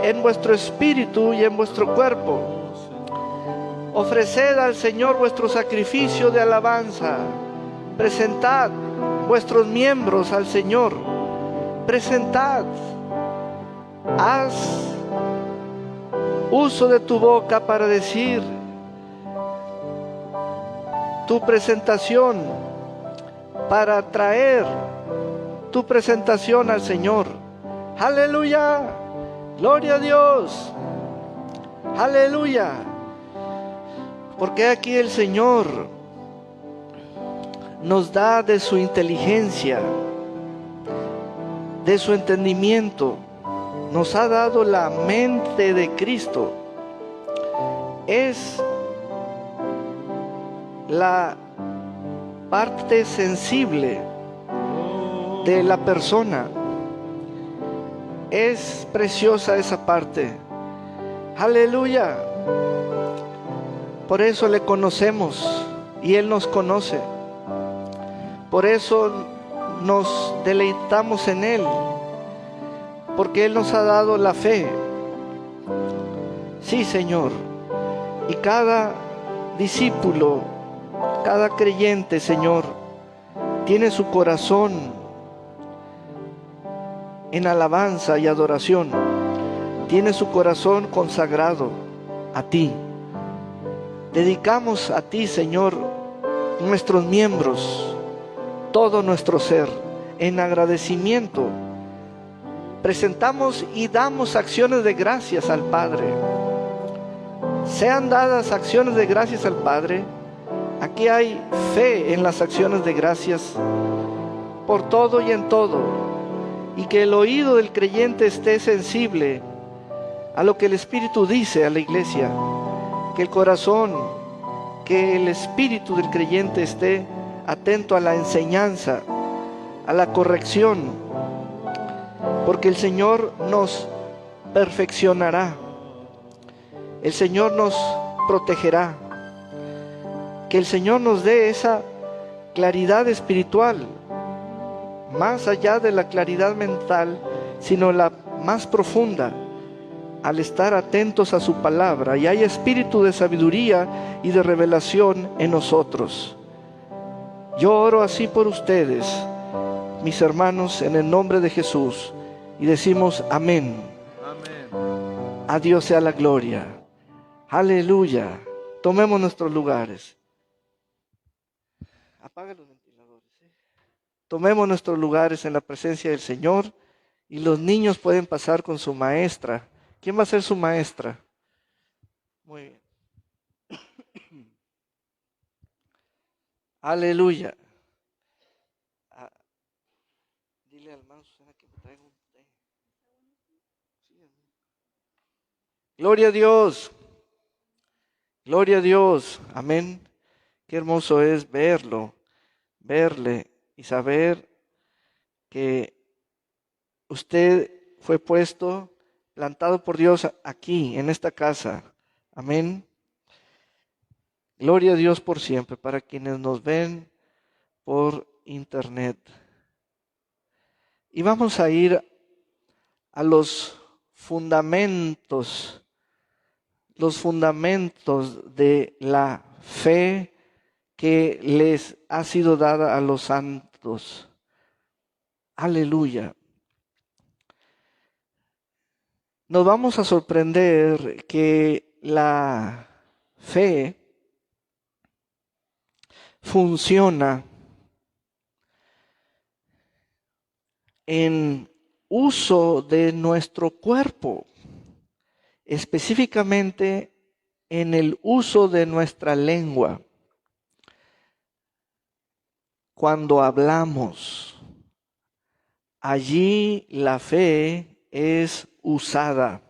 en vuestro espíritu y en vuestro cuerpo. Ofreced al Señor vuestro sacrificio de alabanza. Presentad vuestros miembros al Señor. Presentad. Haz uso de tu boca para decir tu presentación, para traer tu presentación al Señor. Aleluya, gloria a Dios, aleluya. Porque aquí el Señor nos da de su inteligencia, de su entendimiento. Nos ha dado la mente de Cristo. Es la parte sensible de la persona. Es preciosa esa parte. Aleluya. Por eso le conocemos y Él nos conoce. Por eso nos deleitamos en Él, porque Él nos ha dado la fe. Sí, Señor. Y cada discípulo, cada creyente, Señor, tiene su corazón en alabanza y adoración. Tiene su corazón consagrado a ti. Dedicamos a ti, Señor, nuestros miembros, todo nuestro ser, en agradecimiento. Presentamos y damos acciones de gracias al Padre. Sean dadas acciones de gracias al Padre. Aquí hay fe en las acciones de gracias por todo y en todo. Y que el oído del creyente esté sensible a lo que el Espíritu dice a la iglesia. Que el corazón, que el espíritu del creyente esté atento a la enseñanza, a la corrección, porque el Señor nos perfeccionará, el Señor nos protegerá, que el Señor nos dé esa claridad espiritual, más allá de la claridad mental, sino la más profunda, al estar atentos a su palabra, y hay espíritu de sabiduría y de revelación en nosotros. Yo oro así por ustedes, mis hermanos, en el nombre de Jesús, y decimos amén. Amén. A Dios sea la gloria. Aleluya. Tomemos nuestros lugares. Apaga los ventiladores. Tomemos nuestros lugares en la presencia del Señor, y los niños pueden pasar con su maestra. ¿Quién va a ser su maestra? Muy bien. Aleluya. Dile al hermano Susana que me traiga un té. Gloria a Dios. Gloria a Dios. Amén. Qué hermoso es verlo, verle y saber que usted fue puesto, plantado por Dios aquí, en esta casa. Amén. Gloria a Dios por siempre, para quienes nos ven por internet. Y vamos a ir a los fundamentos de la fe que les ha sido dada a los santos. Aleluya. Nos vamos a sorprender que la fe funciona en uso de nuestro cuerpo, específicamente en el uso de nuestra lengua. Cuando hablamos, allí la fe es usada.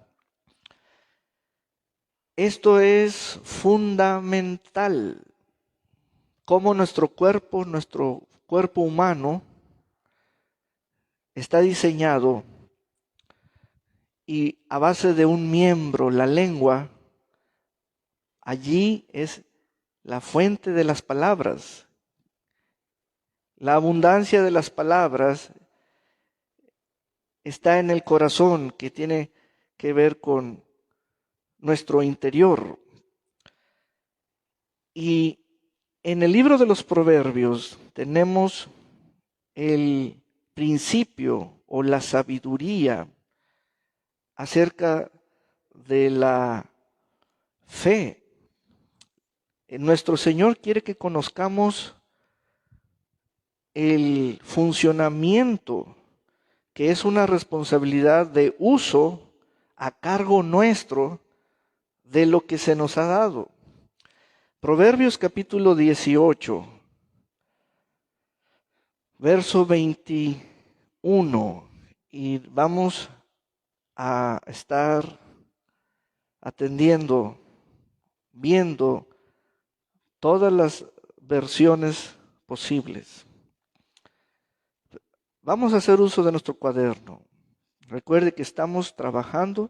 Esto es fundamental. Como nuestro cuerpo humano, está diseñado y a base de un miembro, la lengua, allí es la fuente de las palabras. La abundancia de las palabras está en el corazón, que tiene que ver con nuestro interior. Y en el libro de los Proverbios tenemos el principio o la sabiduría acerca de la fe. Nuestro Señor quiere que conozcamos el funcionamiento, que es una responsabilidad de uso a cargo nuestro de lo que se nos ha dado. Proverbios capítulo 18, verso 21, y vamos a estar atendiendo, viendo todas las versiones posibles. Vamos a hacer uso de nuestro cuaderno. Recuerde que estamos trabajando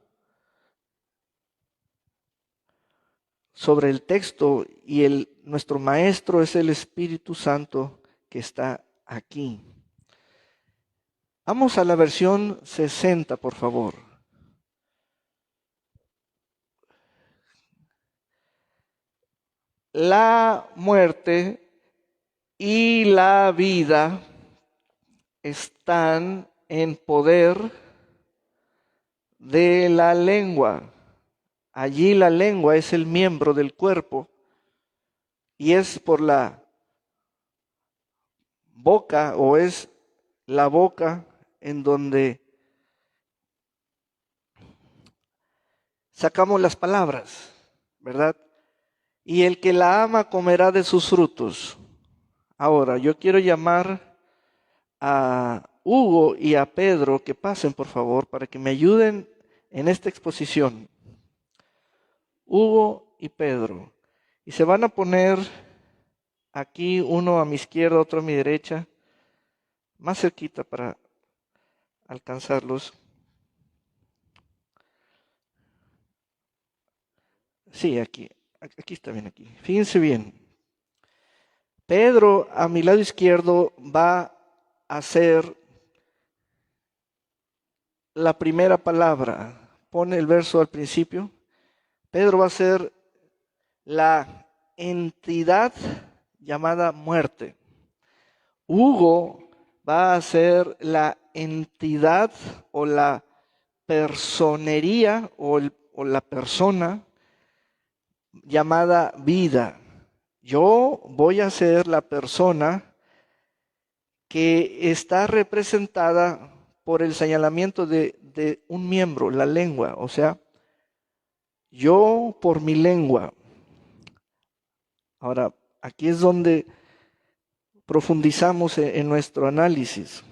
sobre el texto y nuestro maestro es el Espíritu Santo que está aquí. Vamos a la versión 60, por favor. La muerte y la vida están en poder de la lengua. Allí la lengua es el miembro del cuerpo y es por la boca o es la boca en donde sacamos las palabras, ¿verdad? Y el que la ama comerá de sus frutos. Ahora, yo quiero llamar a Hugo y a Pedro que pasen, por favor, para que me ayuden en esta exposición. Hugo y Pedro. Y se van a poner aquí, uno a mi izquierda, otro a mi derecha, más cerquita para alcanzarlos. Sí, aquí está bien aquí. Fíjense bien. Pedro a mi lado izquierdo va a ser la primera palabra. Pone el verso al principio. Pedro va a ser la entidad llamada muerte. Hugo va a ser la entidad o la personería o la persona llamada vida. Yo voy a ser la persona que está representada por el señalamiento de un miembro, la lengua, o sea, yo por mi lengua. Ahora, aquí es donde profundizamos en nuestro análisis.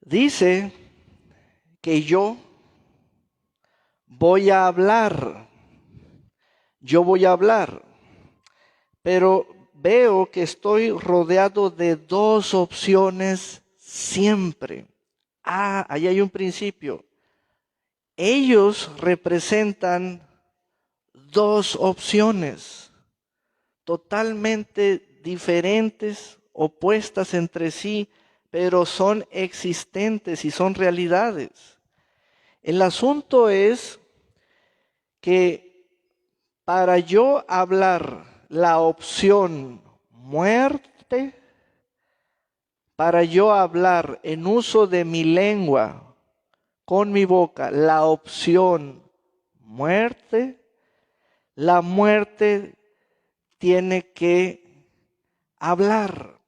Dice que yo voy a hablar, pero veo que estoy rodeado de dos opciones siempre. Ahí hay un principio. Ellos representan dos opciones totalmente diferentes, opuestas entre sí, pero son existentes y son realidades. El asunto es que para yo hablar la opción muerte, para yo hablar en uso de mi lengua, con mi boca, la opción muerte, la muerte tiene que hablar.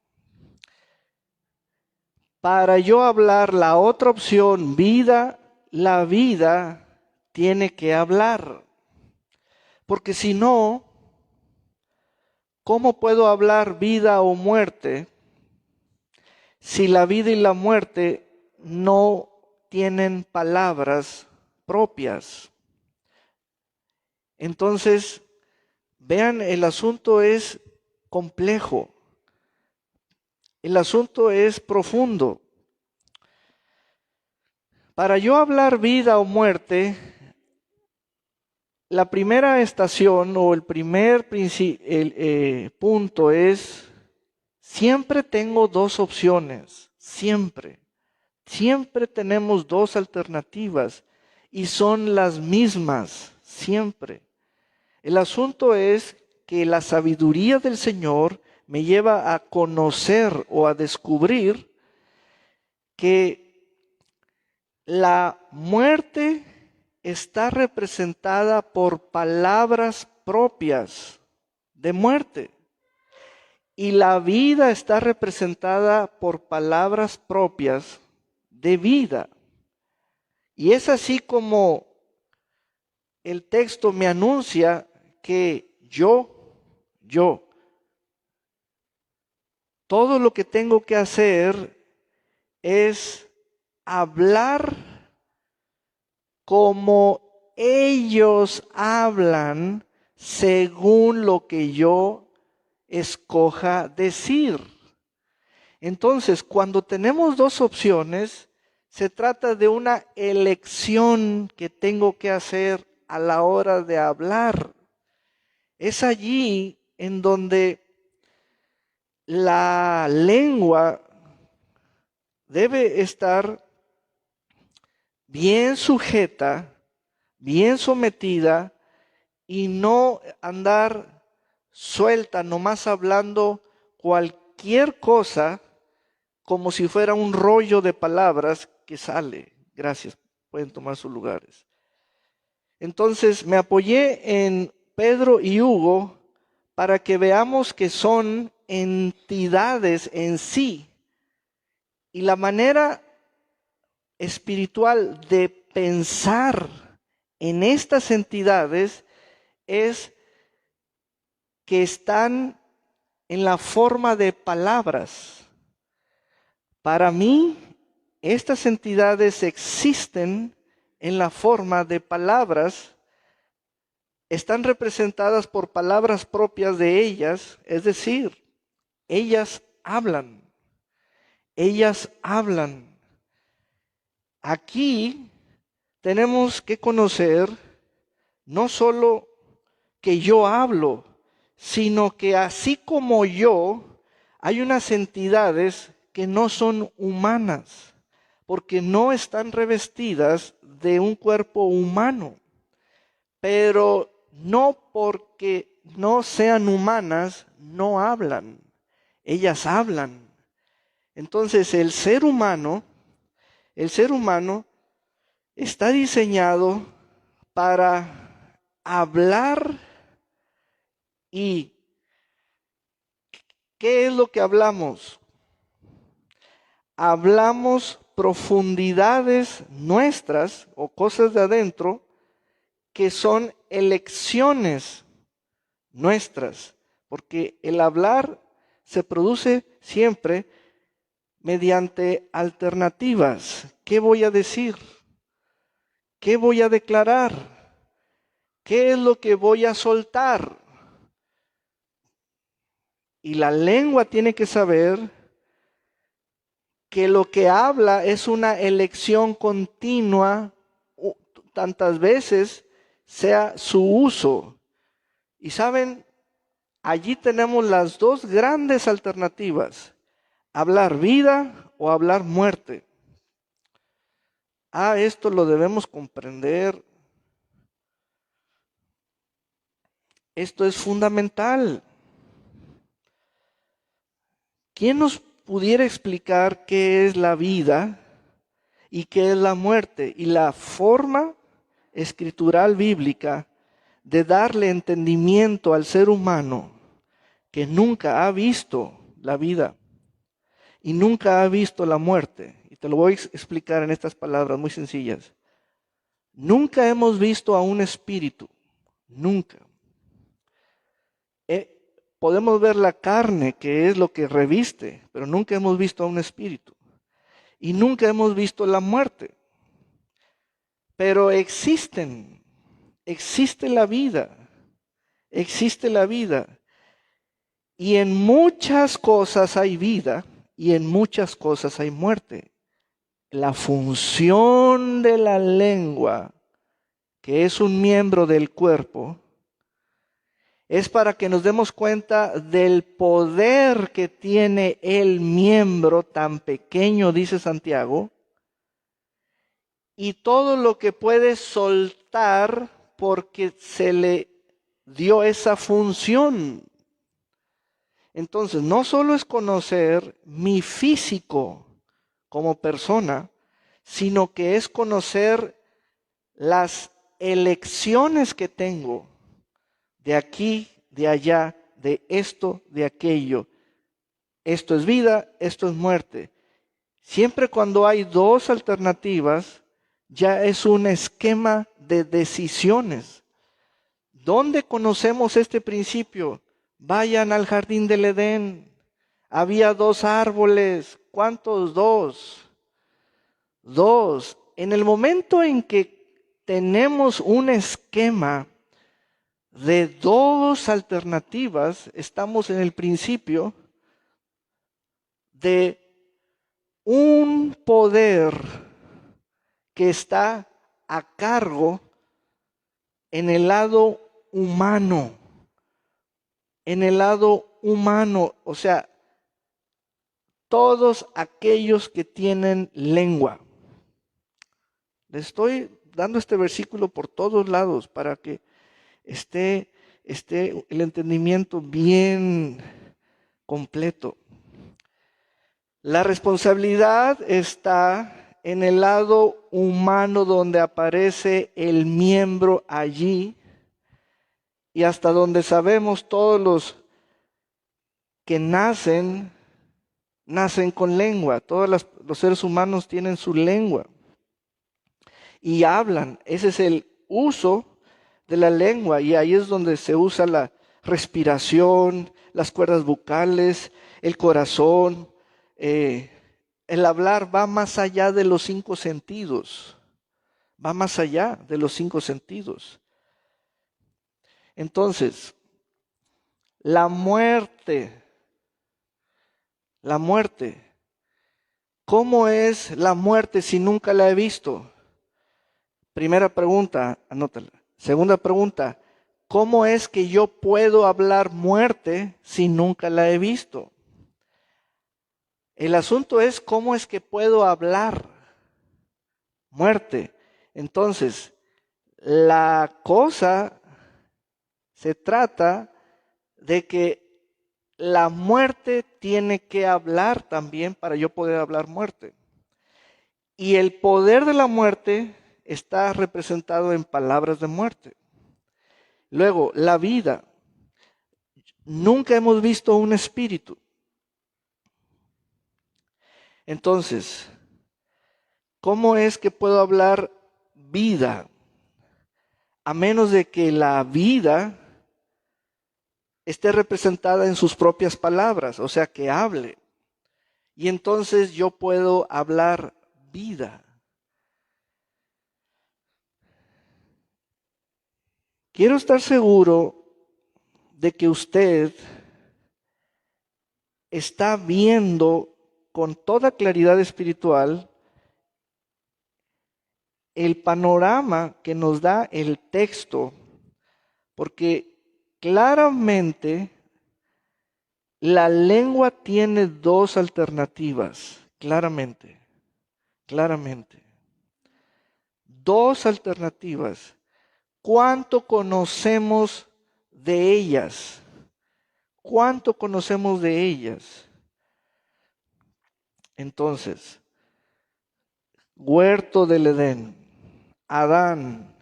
Para yo hablar la otra opción, vida, la vida tiene que hablar. Porque si no, ¿cómo puedo hablar vida o muerte si la vida y la muerte no tienen palabras propias? Entonces, vean, el asunto es complejo. El asunto es profundo. Para yo hablar vida o muerte, la primera estación o el primer punto es, siempre tengo dos opciones, siempre. Siempre tenemos dos alternativas y son las mismas, siempre. El asunto es que la sabiduría del Señor me lleva a conocer o a descubrir que la muerte está representada por palabras propias de muerte y la vida está representada por palabras propias de vida. Y es así como el texto me anuncia que todo lo que tengo que hacer es hablar como ellos hablan según lo que yo escoja decir. Entonces, cuando tenemos dos opciones, se trata de una elección que tengo que hacer a la hora de hablar. Es allí en donde la lengua debe estar bien sujeta, bien sometida y no andar suelta, nomás hablando cualquier cosa como si fuera un rollo de palabras que sale. Gracias, pueden tomar sus lugares. Entonces me apoyé en Pedro y Hugo para que veamos que son entidades en sí. Y la manera espiritual de pensar en estas entidades es que están en la forma de palabras. Para mí, estas entidades existen en la forma de palabras, están representadas por palabras propias de ellas, es decir, ellas hablan. Ellas hablan. Aquí tenemos que conocer no solo que yo hablo, sino que así como yo, hay unas entidades que no son humanas, porque no están revestidas de un cuerpo humano. Pero no porque no sean humanas, no hablan. Ellas hablan. Entonces el ser humano está diseñado para hablar. ¿Y qué es lo que hablamos? Hablamos profundidades nuestras o cosas de adentro que son elecciones nuestras, porque el hablar se produce siempre mediante alternativas. ¿Qué voy a decir? ¿Qué voy a declarar? ¿Qué es lo que voy a soltar? Y la lengua tiene que saber que lo que habla es una elección continua, tantas veces sea su uso. Y saben, allí tenemos las dos grandes alternativas: hablar vida o hablar muerte. Esto lo debemos comprender. Esto es fundamental. ¿Quién nos pudiera explicar qué es la vida y qué es la muerte? Y la forma escritural bíblica de darle entendimiento al ser humano que nunca ha visto la vida y nunca ha visto la muerte. Y te lo voy a explicar en estas palabras muy sencillas. Nunca hemos visto a un espíritu, nunca. Podemos ver la carne, que es lo que reviste, pero nunca hemos visto a un espíritu. Y nunca hemos visto la muerte. Pero existe la vida, existe la vida. Y en muchas cosas hay vida y en muchas cosas hay muerte. La función de la lengua, que es un miembro del cuerpo, es para que nos demos cuenta del poder que tiene el miembro tan pequeño, dice Santiago, y todo lo que puede soltar porque se le dio esa función. Entonces, no solo es conocer mi físico como persona, sino que es conocer las elecciones que tengo de aquí, de allá, de esto, de aquello. Esto es vida, esto es muerte. Siempre cuando hay dos alternativas, ya es un esquema de decisiones. ¿Dónde conocemos este principio? Vayan al jardín del Edén. Había dos árboles. ¿Cuántos? Dos. Dos. En el momento en que tenemos un esquema de dos alternativas, estamos en el principio de un poder que está a cargo en el lado humano. En el lado humano, o sea, todos aquellos que tienen lengua. Les estoy dando este versículo por todos lados para que esté el entendimiento bien completo. La responsabilidad está en el lado humano donde aparece el miembro allí y hasta donde sabemos todos los que nacen con lengua. Todos los seres humanos tienen su lengua y hablan. Ese es el uso de la lengua y ahí es donde se usa la respiración, las cuerdas bucales, el corazón. El hablar va más allá de los 5 sentidos. Va más allá de los 5 sentidos. Entonces, la muerte. ¿Cómo es la muerte si nunca la he visto? Primera pregunta, anótala. Segunda pregunta, ¿cómo es que yo puedo hablar muerte si nunca la he visto? El asunto es cómo es que puedo hablar muerte. Entonces, la cosa se trata de que la muerte tiene que hablar también para yo poder hablar muerte. Y el poder de la muerte está representado en palabras de muerte. Luego, la vida. Nunca hemos visto un espíritu. Entonces, ¿cómo es que puedo hablar vida? A menos de que la vida esté representada en sus propias palabras, o sea, que hable. Y entonces yo puedo hablar vida. Quiero estar seguro de que usted está viendo con toda claridad espiritual el panorama que nos da el texto, porque claramente la lengua tiene dos alternativas, claramente. Dos alternativas. ¿Cuánto conocemos de ellas? ¿Cuánto conocemos de ellas? Entonces, huerto del Edén, Adán,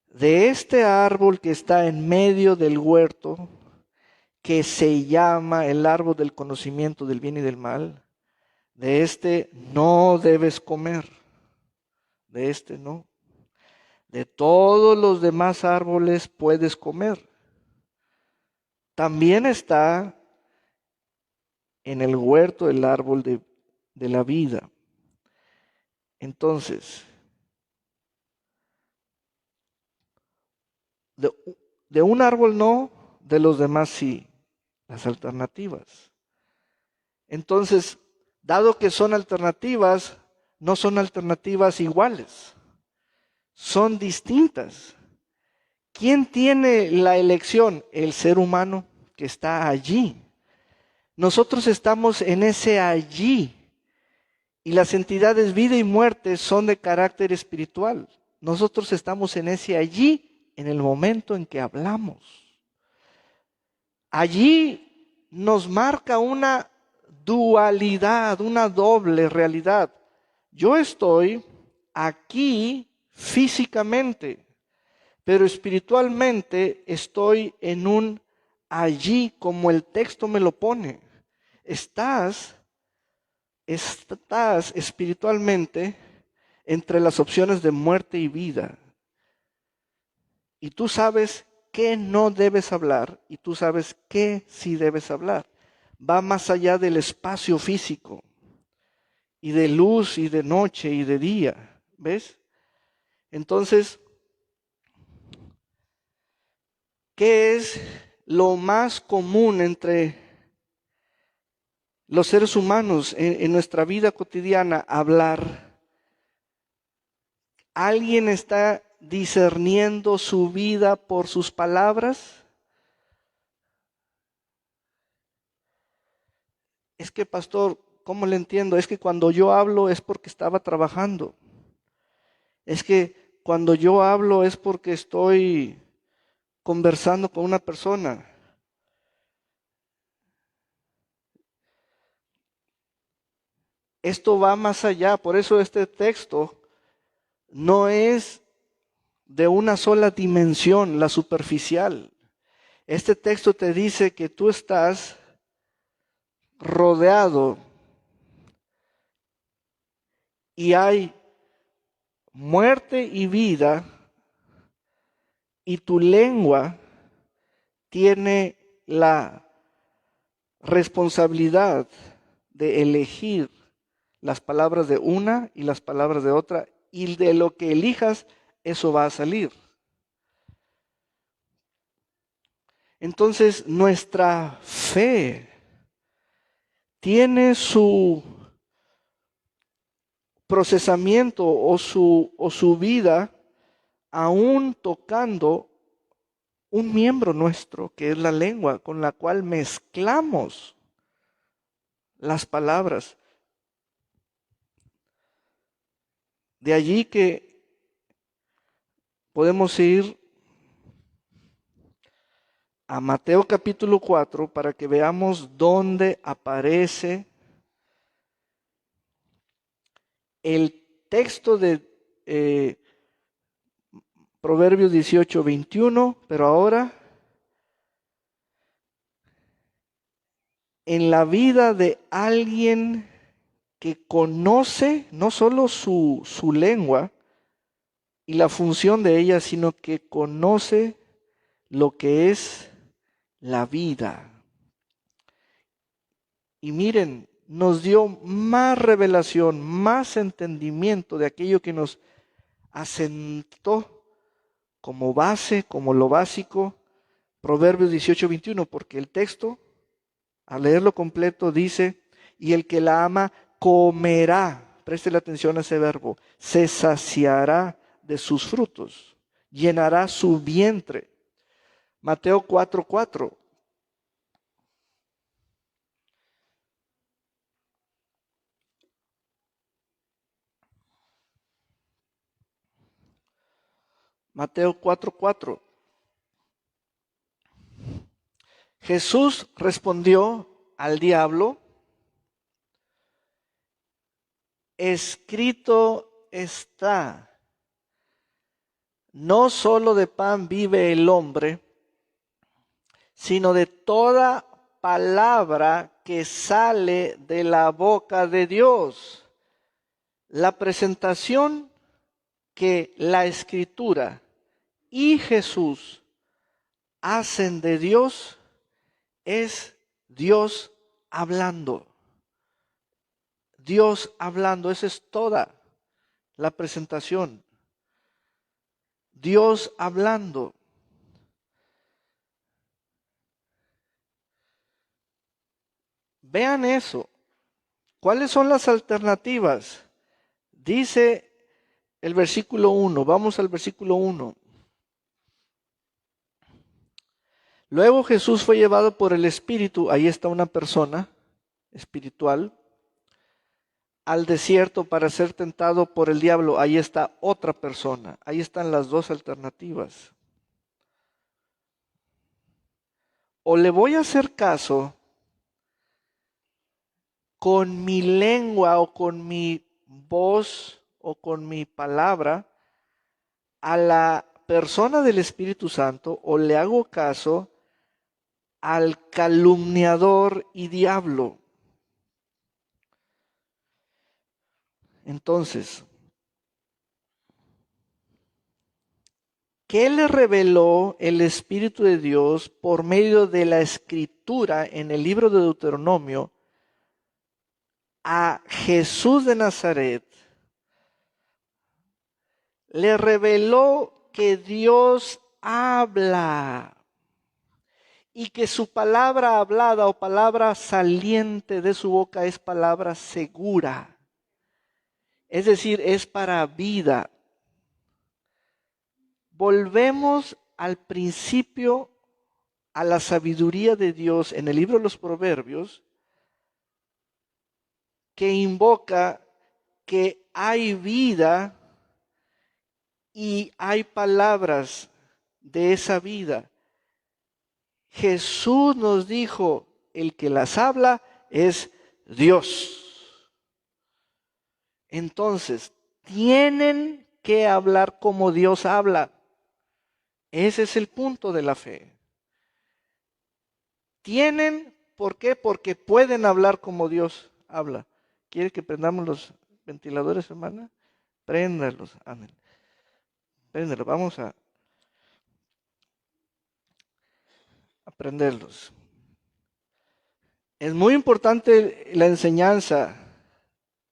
de este árbol que está en medio del huerto, que se llama el árbol del conocimiento del bien y del mal, de este no debes comer, de este no. De todos los demás árboles puedes comer. También está en el huerto el árbol de la vida. Entonces, de un árbol no, de los demás sí, las alternativas. Entonces, dado que son alternativas, no son alternativas iguales, son distintas. ¿Quién tiene la elección? El ser humano que está allí. Nosotros estamos en ese allí Y las entidades vida y muerte son de carácter espiritual. Nosotros estamos en ese allí en el momento en que hablamos. Allí nos marca una dualidad, una doble realidad. Yo estoy aquí físicamente, pero espiritualmente estoy en un allí como el texto me lo pone. Estás espiritualmente entre las opciones de muerte y vida. Y tú sabes qué no debes hablar y tú sabes qué sí debes hablar. Va más allá del espacio físico y de luz y de noche y de día. ¿Ves? Entonces, ¿qué es lo más común entre los seres humanos en nuestra vida cotidiana? Hablar. ¿Alguien está discerniendo su vida por sus palabras? Es que, pastor, ¿cómo le entiendo? Es que cuando yo hablo es porque estaba trabajando. Es que cuando yo hablo es porque estoy conversando con una persona. Esto va más allá, por eso este texto no es de una sola dimensión, la superficial. Este texto te dice que tú estás rodeado y hay muerte y vida y tu lengua tiene la responsabilidad de elegir las palabras de una y las palabras de otra, y de lo que elijas, eso va a salir. Entonces, nuestra fe tiene su procesamiento o su vida aún tocando un miembro nuestro, que es la lengua, con la cual mezclamos las palabras. De allí que podemos ir a Mateo capítulo 4 para que veamos dónde aparece el texto de Proverbios 18:21, pero ahora en la vida de alguien que conoce no solo su lengua y la función de ella, sino que conoce lo que es la vida. Y miren, nos dio más revelación, más entendimiento de aquello que nos asentó como base, como lo básico, Proverbios 18:21, porque el texto, al leerlo completo, dice, y el que la ama comerá, preste la atención a ese verbo, se saciará de sus frutos, llenará su vientre. Mateo 4:4. Mateo 4:4. Jesús respondió al diablo, escrito está, no solo de pan vive el hombre, sino de toda palabra que sale de la boca de Dios. La presentación que la Escritura y Jesús hacen de Dios es Dios hablando. Dios hablando, esa es toda la presentación. Dios hablando. Vean eso. ¿Cuáles son las alternativas? Dice el versículo 1, vamos al versículo 1. Luego Jesús fue llevado por el Espíritu, ahí está una persona espiritual, al desierto para ser tentado por el diablo, ahí está otra persona. Ahí están las dos alternativas. O le voy a hacer caso con mi lengua o con mi voz o con mi palabra a la persona del Espíritu Santo, o le hago caso al calumniador y diablo. Entonces, ¿qué le reveló el Espíritu de Dios por medio de la Escritura en el libro de Deuteronomio a Jesús de Nazaret? Le reveló que Dios habla y que su palabra hablada o palabra saliente de su boca es palabra segura. Es decir, es para vida. Volvemos al principio, a la sabiduría de Dios en el libro de los Proverbios, que invoca que hay vida y hay palabras de esa vida. Jesús nos dijo, el que las habla es Dios. Entonces, tienen que hablar como Dios habla. Ese es el punto de la fe. Tienen, ¿por qué? Porque pueden hablar como Dios habla. ¿Quiere que prendamos los ventiladores, hermana? Préndalos, amén. Préndalos, vamos a prenderlos. Es muy importante la enseñanza.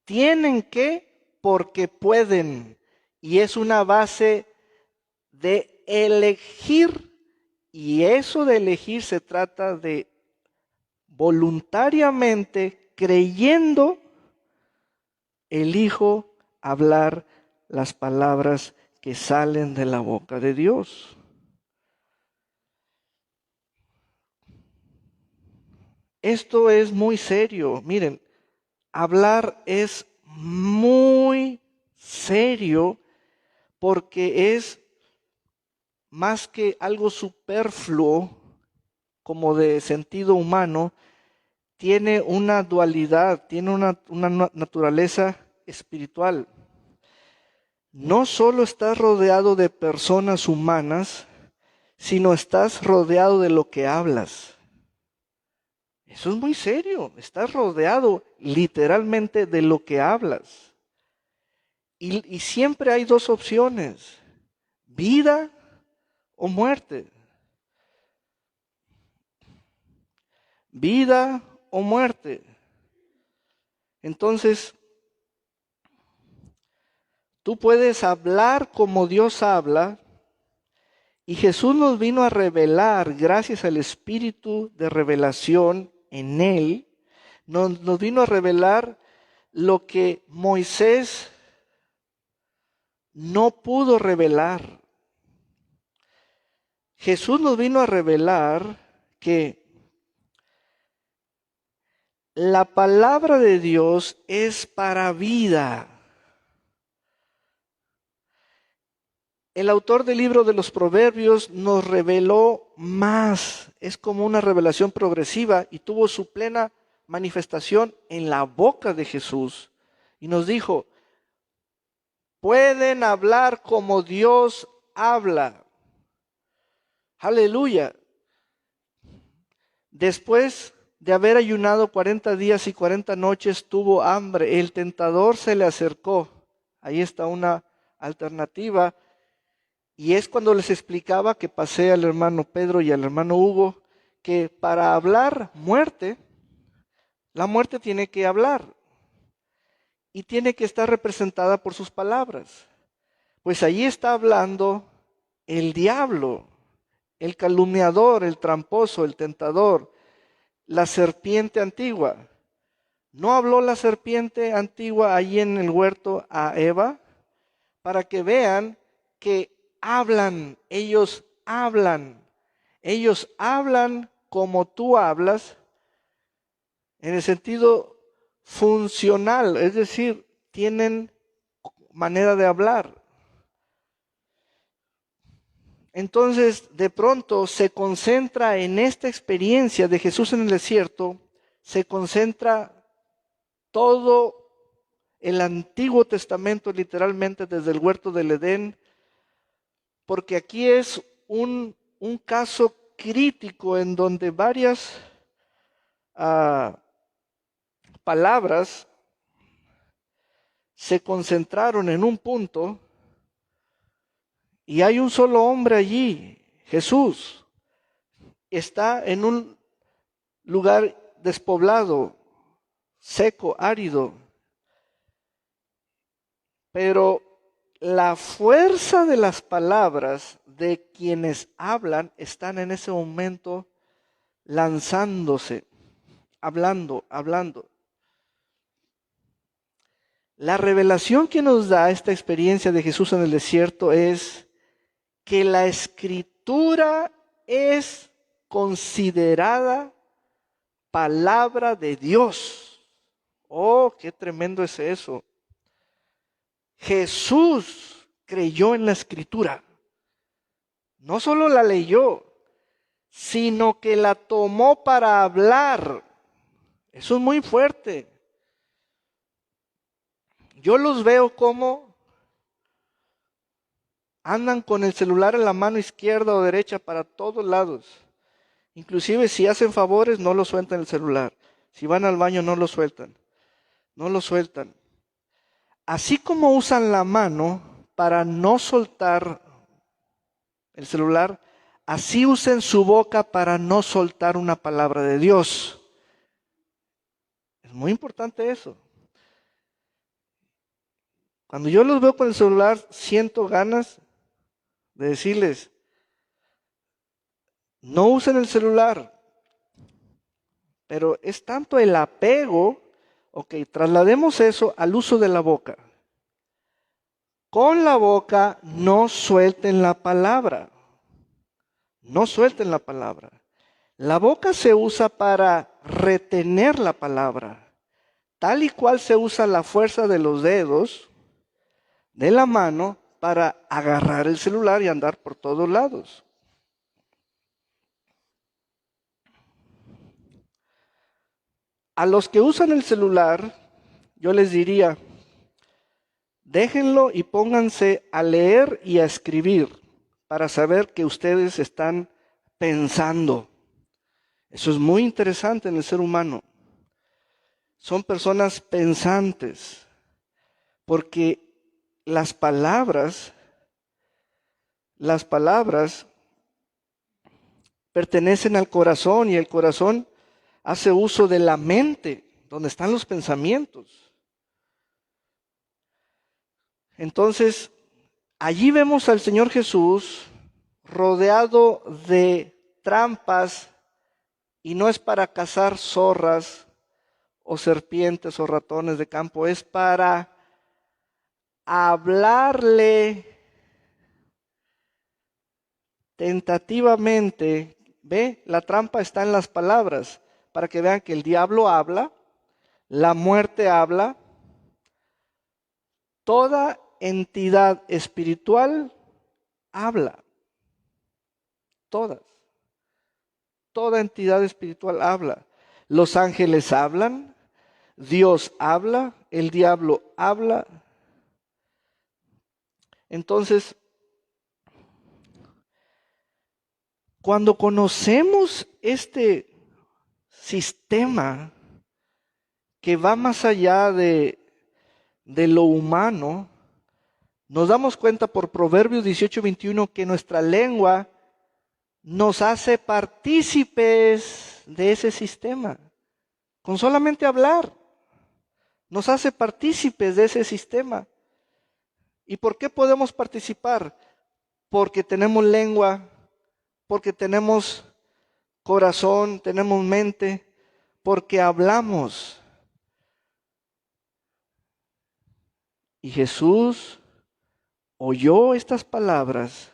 Tienen que, porque pueden. Y es una base de elegir. Y eso de elegir se trata de voluntariamente, creyendo, elijo hablar las palabras que salen de la boca de Dios. Esto es muy serio. Miren, hablar es muy serio porque es más que algo superfluo, como de sentido humano, tiene una dualidad, tiene una naturaleza espiritual. No solo estás rodeado de personas humanas, sino estás rodeado de lo que hablas. Eso es muy serio. Estás rodeado literalmente de lo que hablas. Y siempre hay dos opciones: vida o muerte. Vida o muerte. Entonces, tú puedes hablar como Dios habla, y Jesús nos vino a revelar, gracias al Espíritu de revelación en Él, nos vino a revelar lo que Moisés no pudo revelar. Jesús nos vino a revelar que la palabra de Dios es para vida. El autor del libro de los Proverbios nos reveló más. Es como una revelación progresiva y tuvo su plena manifestación en la boca de Jesús. Y nos dijo, pueden hablar como Dios habla. Aleluya. Después de haber ayunado 40 días y 40 noches, tuvo hambre. El tentador se le acercó. Ahí está una alternativa. Y es cuando les explicaba, que pasé al hermano Pedro y al hermano Hugo, que para hablar muerte, la muerte tiene que hablar. Y tiene que estar representada por sus palabras. Pues allí está hablando el diablo, el calumniador, el tramposo, el tentador, la serpiente antigua. ¿No habló la serpiente antigua allí en el huerto a Eva? Para que vean que hablan, ellos hablan como tú hablas, en el sentido funcional, es decir, tienen manera de hablar. Entonces, de pronto se concentra en esta experiencia de Jesús en el desierto, se concentra todo el Antiguo Testamento, literalmente desde el huerto del Edén, porque aquí es un caso crítico en donde varias palabras se concentraron en un punto y hay un solo hombre allí, Jesús. Está en un lugar despoblado, seco, árido, pero la fuerza de las palabras de quienes hablan están en ese momento lanzándose, hablando. La revelación que nos da esta experiencia de Jesús en el desierto es que la Escritura es considerada palabra de Dios. Oh, qué tremendo es eso. Jesús creyó en la Escritura. No solo la leyó, sino que la tomó para hablar. Eso es muy fuerte. Yo los veo como andan con el celular en la mano izquierda o derecha para todos lados. Inclusive si hacen favores no lo sueltan el celular. Si van al baño no lo sueltan. No lo sueltan. Así como usan la mano para no soltar el celular, así usen su boca para no soltar una palabra de Dios. Es muy importante eso. Cuando yo los veo con el celular, siento ganas de decirles, no usen el celular. Pero es tanto el apego, traslademos eso al uso de la boca. Con la boca no suelten la palabra. No suelten la palabra. La boca se usa para retener la palabra. Tal y cual se usa la fuerza de los dedos de la mano para agarrar el celular y andar por todos lados. A los que usan el celular, yo les diría, déjenlo y pónganse a leer y a escribir para saber que ustedes están pensando. Eso es muy interesante en el ser humano. Son personas pensantes, porque las palabras pertenecen al corazón y el corazón hace uso de la mente, donde están los pensamientos. Entonces, allí vemos al Señor Jesús rodeado de trampas, y no es para cazar zorras o serpientes o ratones de campo, es para hablarle tentativamente. Ve, la trampa está en las palabras, para que vean que el diablo habla, la muerte habla, toda entidad espiritual habla. Toda entidad espiritual habla. Los ángeles hablan, Dios habla, el diablo habla. Entonces, cuando conocemos este sistema que va más allá de lo humano, nos damos cuenta por Proverbios 18:21 que nuestra lengua nos hace partícipes de ese sistema. Con solamente hablar, nos hace partícipes de ese sistema. ¿Y por qué podemos participar? Porque tenemos lengua, porque tenemos corazón, tenemos mente, porque hablamos. Y Jesús oyó estas palabras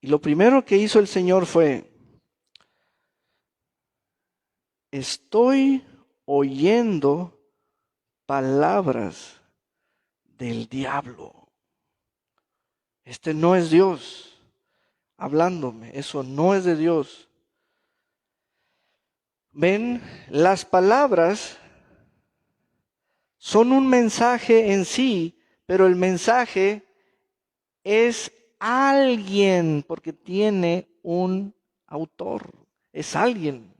y lo primero que hizo el Señor fue, estoy oyendo palabras del diablo. Este no es Dios hablándome, eso no es de Dios. Ven, las palabras son un mensaje en sí, pero el mensaje es alguien, porque tiene un autor, es alguien.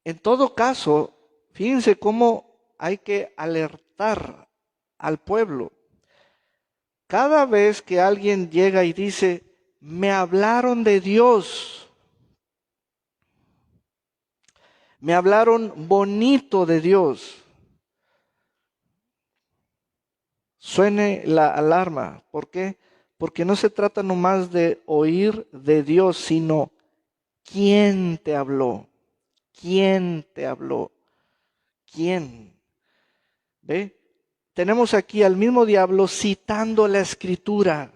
En todo caso, fíjense cómo hay que alertar al pueblo. Cada vez que alguien llega y dice, me hablaron de Dios, me hablaron bonito de Dios, suene la alarma. ¿Por qué? Porque no se trata nomás de oír de Dios, sino quién te habló, quién te habló, quién. ¿Ve? Tenemos aquí al mismo diablo citando la escritura.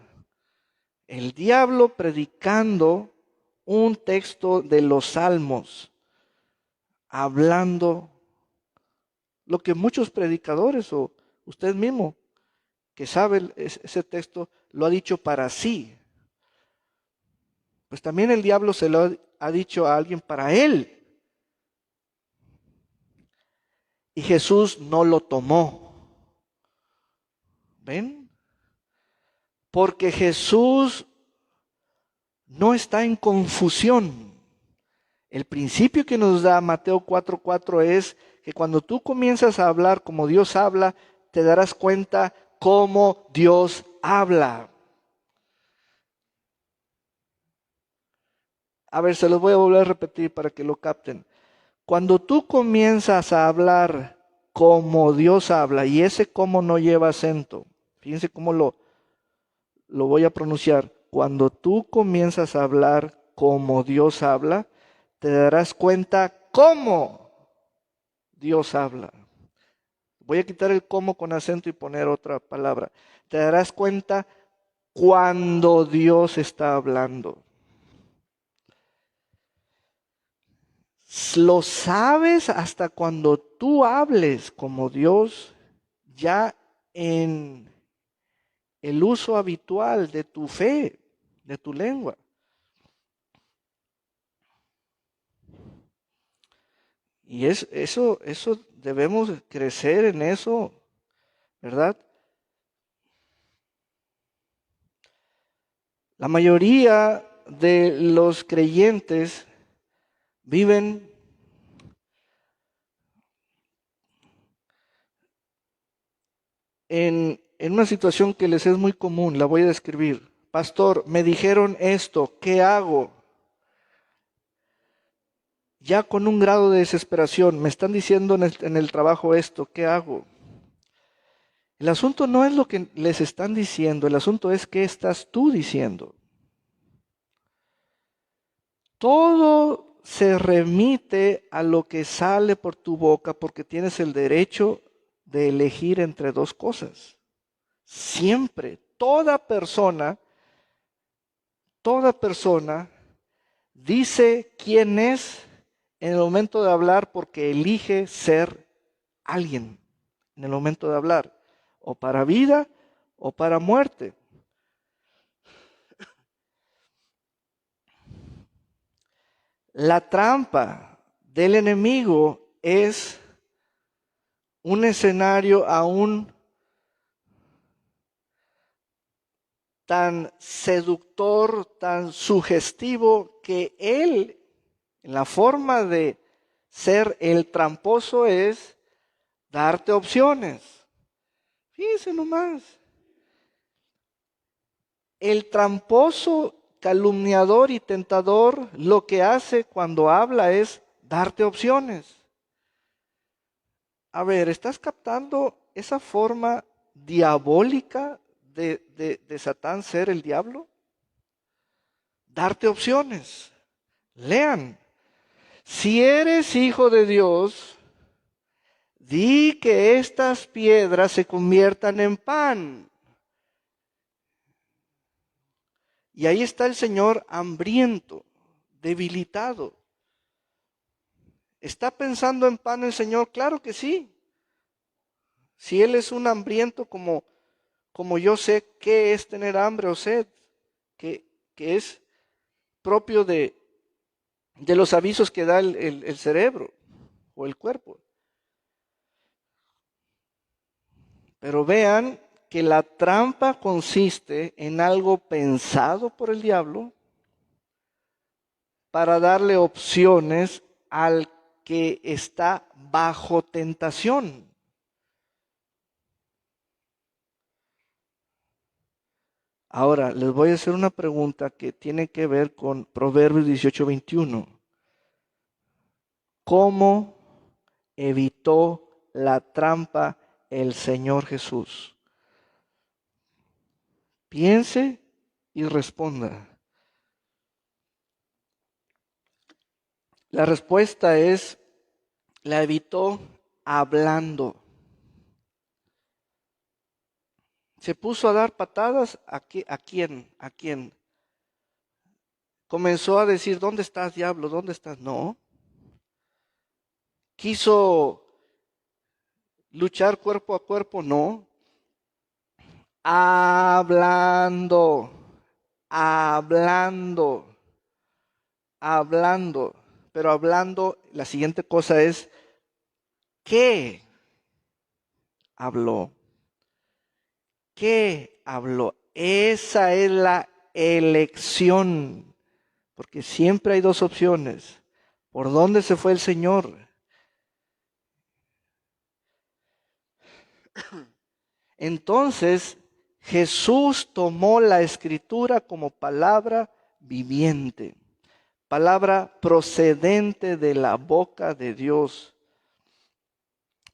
El diablo predicando un texto de los salmos, hablando lo que muchos predicadores o usted mismo que sabe ese texto lo ha dicho para sí. Pues también el diablo se lo ha dicho a alguien para él. Y Jesús no lo tomó. ¿Ven? Porque Jesús no está en confusión. El principio que nos da Mateo 4:4 es que cuando tú comienzas a hablar como Dios habla, te darás cuenta cómo Dios habla. A ver, se los voy a volver a repetir para que lo capten. Cuando tú comienzas a hablar como Dios habla, y ese cómo no lleva acento, fíjense cómo lo voy a pronunciar. Cuando tú comienzas a hablar como Dios habla, te darás cuenta cómo Dios habla. Voy a quitar el cómo con acento y poner otra palabra. Te darás cuenta cuando Dios está hablando. Lo sabes hasta cuando tú hables como Dios, ya en el uso habitual de tu fe, de tu lengua. Y eso debemos crecer en eso, ¿verdad? La mayoría de los creyentes viven en una situación que les es muy común, la voy a describir. Pastor, me dijeron esto, ¿qué hago? Ya con un grado de desesperación, me están diciendo en el trabajo esto, ¿qué hago? El asunto no es lo que les están diciendo, el asunto es qué estás tú diciendo. Todo se remite a lo que sale por tu boca porque tienes el derecho de elegir entre dos cosas. Siempre, toda persona dice quién es en el momento de hablar porque elige ser alguien en el momento de hablar, o para vida o para muerte. La trampa del enemigo es un escenario aún tan seductor, tan sugestivo, que él, en la forma de ser el tramposo, es darte opciones. Fíjense nomás. El tramposo, calumniador y tentador, lo que hace cuando habla es darte opciones. A ver, ¿estás captando esa forma diabólica de Satán ser el diablo? Darte opciones. Lean. Si eres hijo de Dios, di que estas piedras se conviertan en pan. Y ahí está el Señor hambriento debilitado. ¿Está pensando en pan el Señor? Claro que sí. Si Él es un hambriento como yo sé qué es tener hambre o sed, que es propio de los avisos que da el cerebro o el cuerpo. Pero vean que la trampa consiste en algo pensado por el diablo para darle opciones al que está bajo tentación. Ahora, les voy a hacer una pregunta que tiene que ver con Proverbios 18:21. ¿Cómo evitó la trampa el Señor Jesús? Piense y responda. La respuesta es, la evitó hablando. Se puso a dar patadas ¿a quién? ¿A quién? Comenzó a decir, ¿dónde estás, diablo? ¿Dónde estás? No. Quiso luchar cuerpo a cuerpo, no. Hablando, hablando, hablando. Pero hablando, la siguiente cosa es, ¿qué habló? ¿Qué habló? Esa es la elección. Porque siempre hay dos opciones. ¿Por dónde se fue el Señor? Entonces, Jesús tomó la escritura como palabra viviente, palabra procedente de la boca de Dios.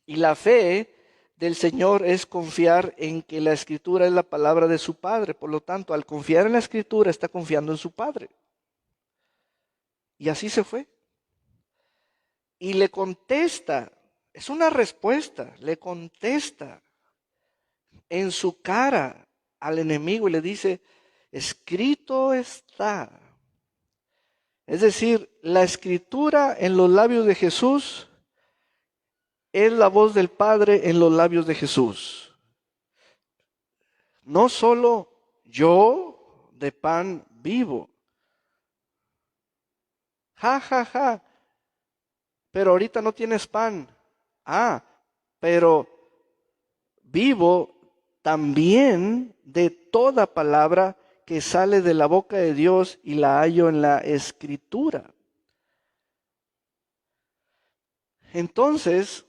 Y la fe del Señor es confiar en que la escritura es la palabra de su Padre. Por lo tanto, al confiar en la escritura, está confiando en su Padre. Y así se fue. Y le contesta, es una respuesta, le contesta en su cara al enemigo y le dice, escrito está. Es decir, la escritura en los labios de Jesús es la voz del Padre en los labios de Jesús. No solo yo de pan vivo. Ja, ja, ja. Pero ahorita no tienes pan. Ah, pero vivo también de toda palabra que sale de la boca de Dios y la hallo en la escritura. Entonces,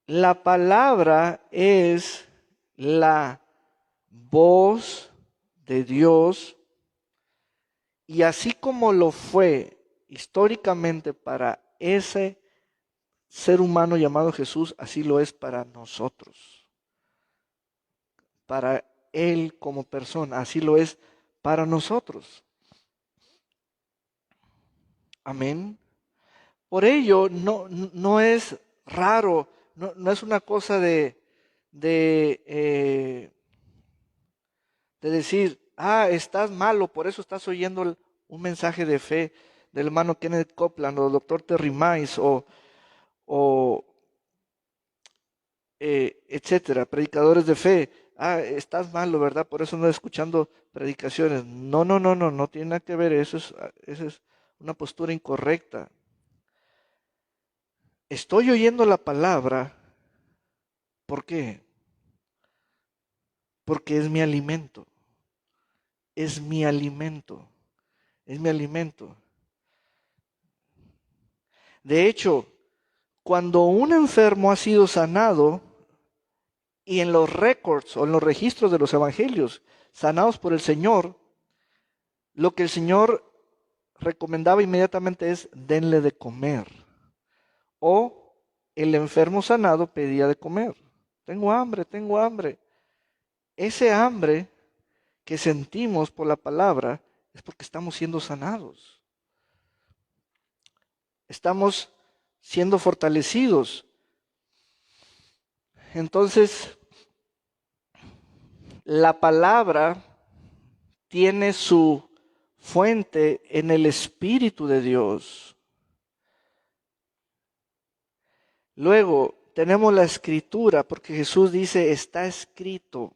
la palabra es la voz de Dios y así como lo fue históricamente para ese ser humano llamado Jesús, así lo es para nosotros. Para Él como persona, así lo es para nosotros. Amén. Por ello, no es raro, no es una cosa de decir, estás malo, por eso estás oyendo un mensaje de fe del hermano Kenneth Copeland o del doctor Terry Mize o etcétera, predicadores de fe. Estás malo, ¿verdad? Por eso no escuchando predicaciones. No tiene nada que ver, eso es una postura incorrecta. Estoy oyendo la palabra, ¿por qué? Porque es mi alimento. Es mi alimento. Es mi alimento. De hecho, cuando un enfermo ha sido sanado, y en los récords o en los registros de los evangelios, sanados por el Señor, lo que el Señor recomendaba inmediatamente es denle de comer. O el enfermo sanado pedía de comer. Tengo hambre, tengo hambre. Ese hambre que sentimos por la palabra es porque estamos siendo sanados. Estamos siendo fortalecidos. Entonces, la palabra tiene su fuente en el Espíritu de Dios. Luego tenemos la Escritura, porque Jesús dice, está escrito.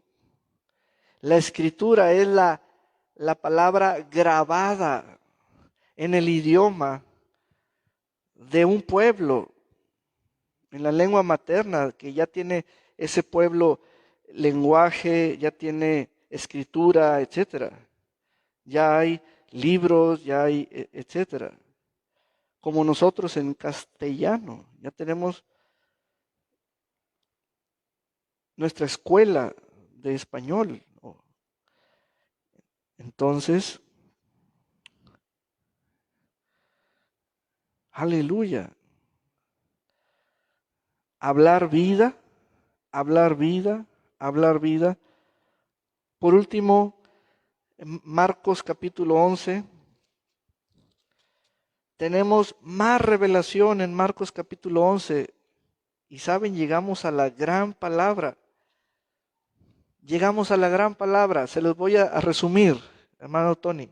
La Escritura es la palabra grabada en el idioma de un pueblo, en la lengua materna, que ya tiene ese pueblo lenguaje, ya tiene escritura, etcétera. Ya hay libros, ya hay, etcétera. Como nosotros en castellano, ya tenemos nuestra escuela de español. Entonces, aleluya. Hablar vida, hablar vida, hablar vida. Por último, Marcos capítulo 11. Tenemos más revelación en Marcos capítulo 11. Y saben, llegamos a la gran palabra. Llegamos a la gran palabra. Se los voy a resumir, hermano Tony.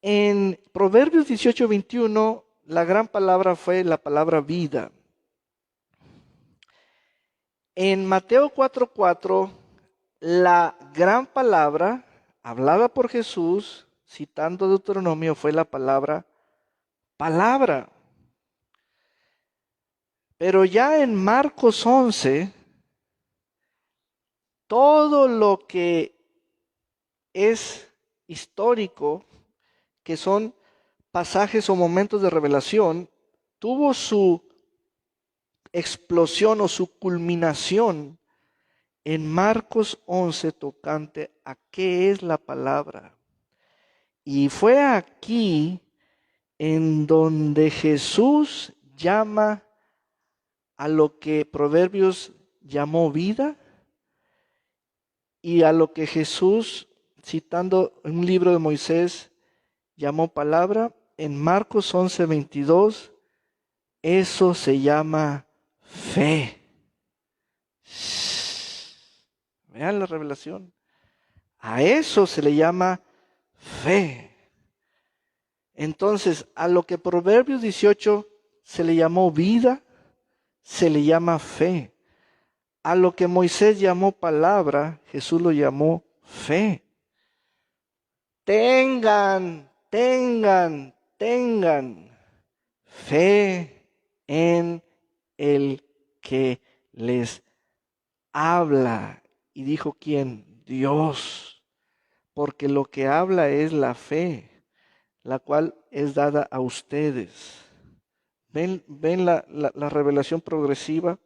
En Proverbios 18:21, la gran palabra fue la palabra vida. En Mateo 4:4, la gran palabra hablada por Jesús, citando Deuteronomio, fue la palabra palabra. Pero ya en Marcos 11, todo lo que es histórico, que son pasajes o momentos de revelación, tuvo su explosión o su culminación en Marcos 11 tocante a qué es la palabra. Y fue aquí en donde Jesús llama a lo que Proverbios llamó vida y a lo que Jesús, citando un libro de Moisés, llamó palabra. En Marcos 11:22, eso se llama fe. Vean la revelación. A eso se le llama fe. Entonces, a lo que Proverbios 18 se le llamó vida, se le llama fe. A lo que Moisés llamó palabra, Jesús lo llamó fe. Tengan fe en el que les habla. Y dijo, ¿quién? Dios. Porque lo que habla es la fe, la cual es dada a ustedes. ¿Ven la revelación progresiva?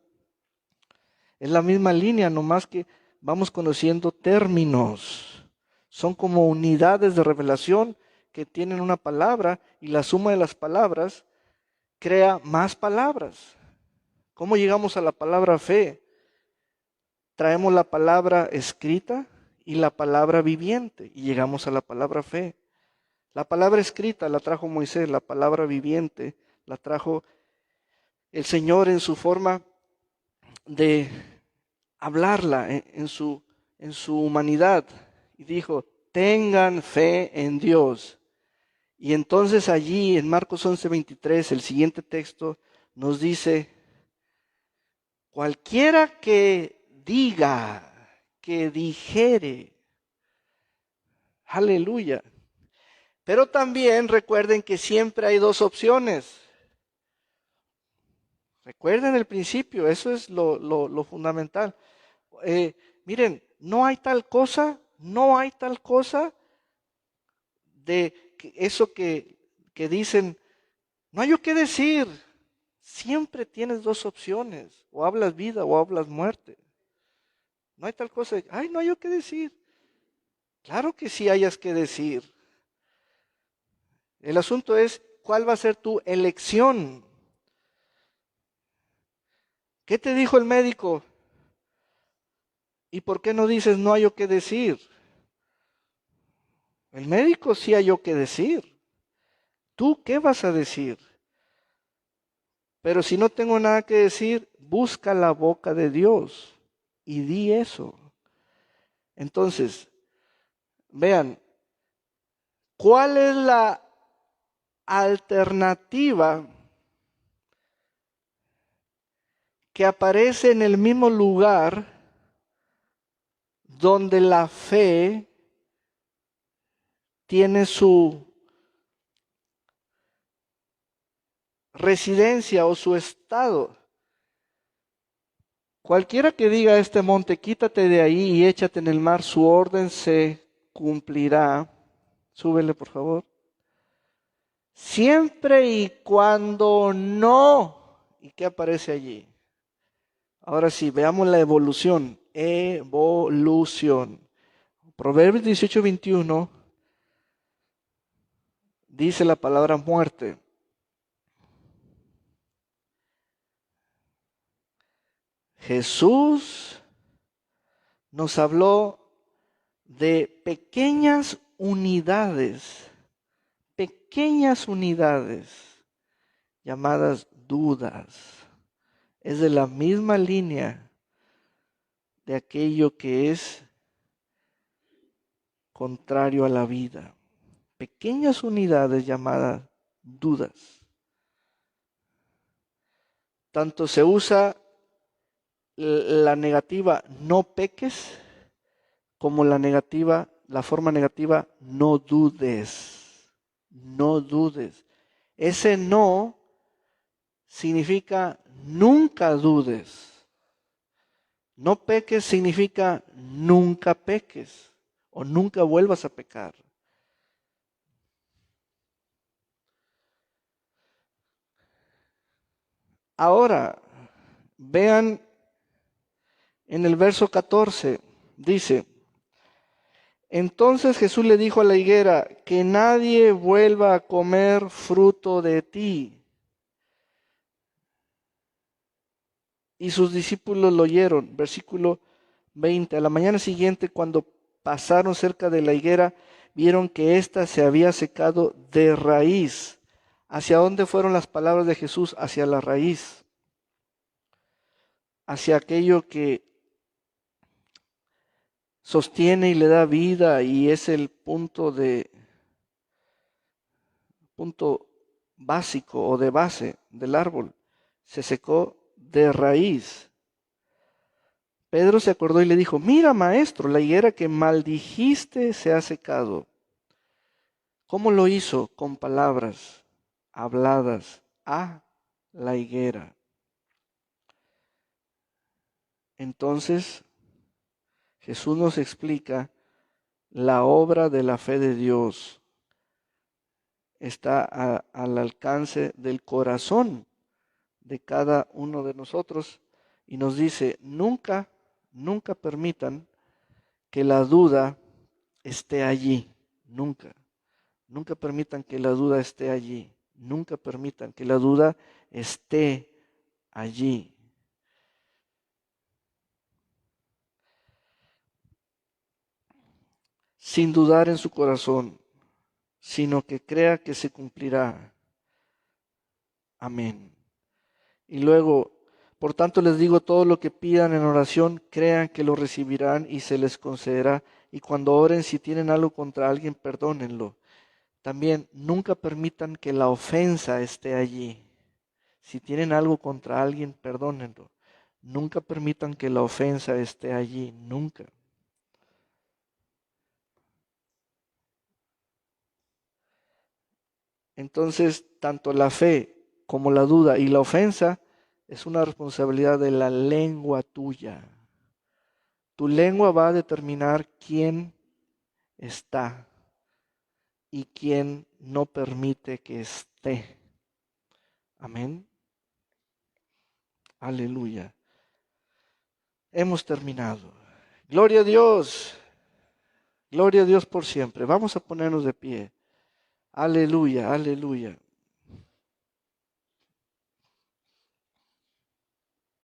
Es la misma línea, nomás que vamos conociendo términos. Son como unidades de revelación que tienen una palabra y la suma de las palabras crea más palabras. ¿Cómo llegamos a la palabra fe? Traemos la palabra escrita y la palabra viviente y llegamos a la palabra fe. La palabra escrita la trajo Moisés, la palabra viviente la trajo el Señor en su forma de hablarla, en su humanidad. Y dijo, tengan fe en Dios. Y entonces allí en Marcos 11:23, el siguiente texto nos dice, cualquiera que diga, que dijere, aleluya. Pero también recuerden que siempre hay dos opciones. Recuerden el principio, eso es lo fundamental. Miren, no hay tal cosa de eso que dicen, no hay yo qué decir. Siempre tienes dos opciones, o hablas vida o hablas muerte. No hay tal cosa, no hay yo qué decir. Claro que sí hayas que decir. El asunto es, ¿cuál va a ser tu elección? ¿Qué te dijo el médico? ¿Y por qué no dices no hay yo qué decir? El médico sí hay yo qué decir. ¿Tú qué vas a decir? Pero si no tengo nada que decir, busca la boca de Dios y di eso. Entonces, vean, ¿Cuál es la alternativa que aparece en el mismo lugar donde la fe tiene su residencia o su estado? Cualquiera que diga a este monte, quítate de ahí y échate en el mar, su orden se cumplirá. Súbele, por favor. Siempre y cuando no. ¿Y qué aparece allí? Ahora sí, veamos la evolución. Evolución. Proverbios 18:21 dice la palabra muerte. Jesús nos habló de pequeñas unidades llamadas dudas. Es de la misma línea de aquello que es contrario a la vida. Pequeñas unidades llamadas dudas. Tanto se usa la negativa no peques como la forma negativa no dudes. No dudes. Ese no significa nunca dudes. No peques significa nunca peques o nunca vuelvas a pecar. Ahora, vean en el verso 14, dice: entonces Jesús le dijo a la higuera, que nadie vuelva a comer fruto de ti. Y sus discípulos lo oyeron. Versículo 20. A la mañana siguiente, cuando pasaron cerca de la higuera, vieron que ésta se había secado de raíz. ¿Hacia dónde fueron las palabras de Jesús? Hacia la raíz. Hacia aquello que sostiene y le da vida y es el punto básico o de base del árbol. Se secó de raíz. Pedro se acordó y le dijo: mira, maestro, la higuera que maldijiste se ha secado. ¿Cómo lo hizo? Con palabras habladas a la higuera. Entonces Jesús nos explica la obra de la fe de Dios. Está al alcance del corazón de cada uno de nosotros y nos dice: nunca permitan que la duda esté allí. Nunca permitan que la duda esté allí. Nunca permitan que la duda esté allí. Sin dudar en su corazón, sino que crea que se cumplirá. Amén. Y luego, por tanto les digo, todo lo que pidan en oración, crean que lo recibirán y se les concederá. Y cuando oren, si tienen algo contra alguien, perdónenlo. También nunca permitan que la ofensa esté allí. Si tienen algo contra alguien, perdónenlo. Nunca permitan que la ofensa esté allí, nunca. Entonces, tanto la fe como la duda y la ofensa es una responsabilidad de la lengua tuya. Tu lengua va a determinar quién está y quién no permite que esté. Amén. Aleluya. Hemos terminado. Gloria a Dios. Gloria a Dios por siempre. Vamos a ponernos de pie. Aleluya, aleluya.